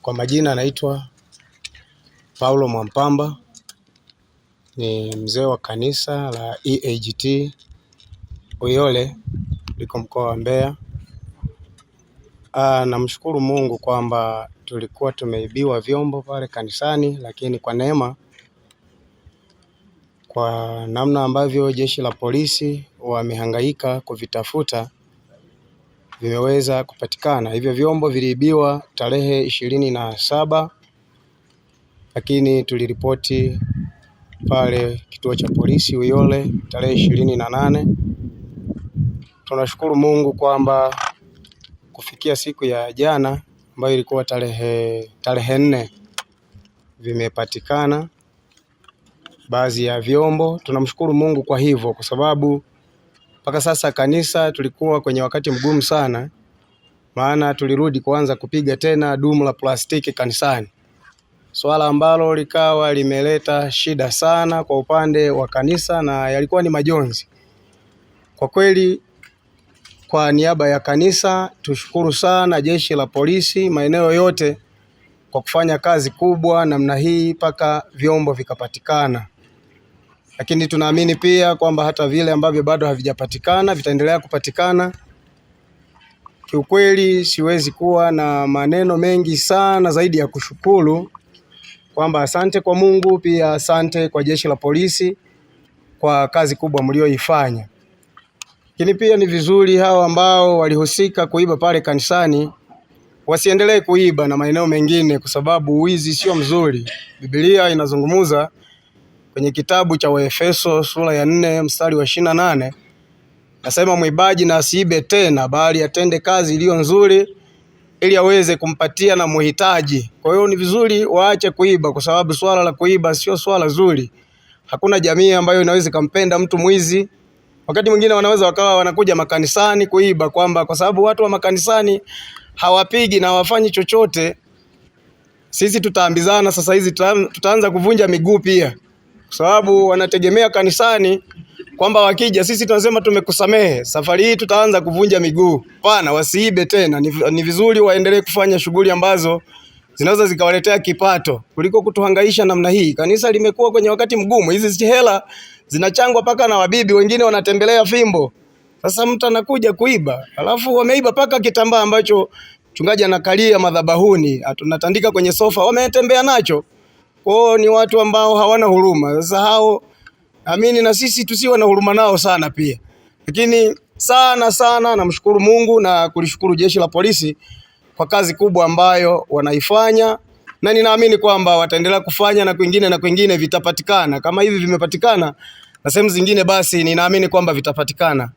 Kwa majina naitwa Paulo Mwampamba, ni mzee wa kanisa la EAGT Uyole liko mkoa wa Mbeya. Namshukuru Mungu kwamba tulikuwa tumeibiwa vyombo pale kanisani, lakini kwa neema, kwa namna ambavyo jeshi la polisi wamehangaika kuvitafuta, vimeweza kupatikana. Hivyo vyombo viliibiwa tarehe 27, lakini tuliripoti pale kituo cha polisi Uyole tarehe 28. Tunashukuru Mungu kwamba kufikia siku ya jana ambayo ilikuwa tarehe 4 vimepatikana baadhi ya vyombo. Tunamshukuru Mungu kwa hivyo, kwa sababu mpaka sasa kanisa tulikuwa kwenye wakati mgumu sana, maana tulirudi kuanza kupiga tena dumu la plastiki kanisani, swala ambalo likawa limeleta shida sana kwa upande wa kanisa na yalikuwa ni majonzi. Kwa kweli, kwa niaba ya kanisa tushukuru sana jeshi la polisi maeneo yote kwa kufanya kazi kubwa namna hii mpaka vyombo vikapatikana. Lakini tunaamini pia kwamba hata vile ambavyo bado havijapatikana vitaendelea kupatikana. Kiukweli siwezi kuwa na maneno mengi sana zaidi ya kushukuru kwamba asante kwa Mungu, pia asante kwa jeshi la polisi kwa kazi kubwa mlioifanya. Lakini pia ni vizuri hao ambao walihusika kuiba pale kanisani wasiendelee kuiba na maeneo mengine, kwa sababu wizi sio mzuri. Biblia inazungumza kwenye kitabu cha Waefeso sura ya 4 mstari wa 28, nasema mwibaji na asiibe tena, bali atende kazi iliyo nzuri ili aweze kumpatia na muhitaji. Kwa hiyo ni vizuri waache kuiba, kwa sababu swala la kuiba sio swala zuri. Hakuna jamii ambayo inaweza kumpenda mtu mwizi. Wakati mwingine wanaweza wakawa wanakuja makanisani kuiba, kwamba kwa sababu watu wa makanisani hawapigi na hawafanyi chochote, sisi tutaambizana sasa hizi tutaanza kuvunja miguu pia, kwa sababu wanategemea kanisani kwamba wakija sisi tunasema tumekusamehe, safari hii tutaanza kuvunja miguu. Hapana, wasiibe tena. Ni vizuri waendelee kufanya shughuli ambazo zinaweza zikawaletea kipato kuliko kutuhangaisha namna hii. Kanisa limekuwa kwenye wakati mgumu. Hizi hela zinachangwa paka na wabibi, wengine wanatembelea fimbo. Sasa mtu anakuja kuiba, alafu wameiba paka kitambaa ambacho mchungaji anakalia madhabahuni, tunatandika kwenye sofa, wametembea nacho. Kwao ni watu ambao hawana huruma. Sasa hao amini na sisi tusiwe na huruma nao sana pia. Lakini sana namshukuru Mungu na kulishukuru jeshi la polisi kwa kazi kubwa ambayo wanaifanya, na ninaamini kwamba wataendelea kufanya na kwingine vitapatikana. Kama hivi vimepatikana na sehemu zingine, basi ninaamini kwamba vitapatikana.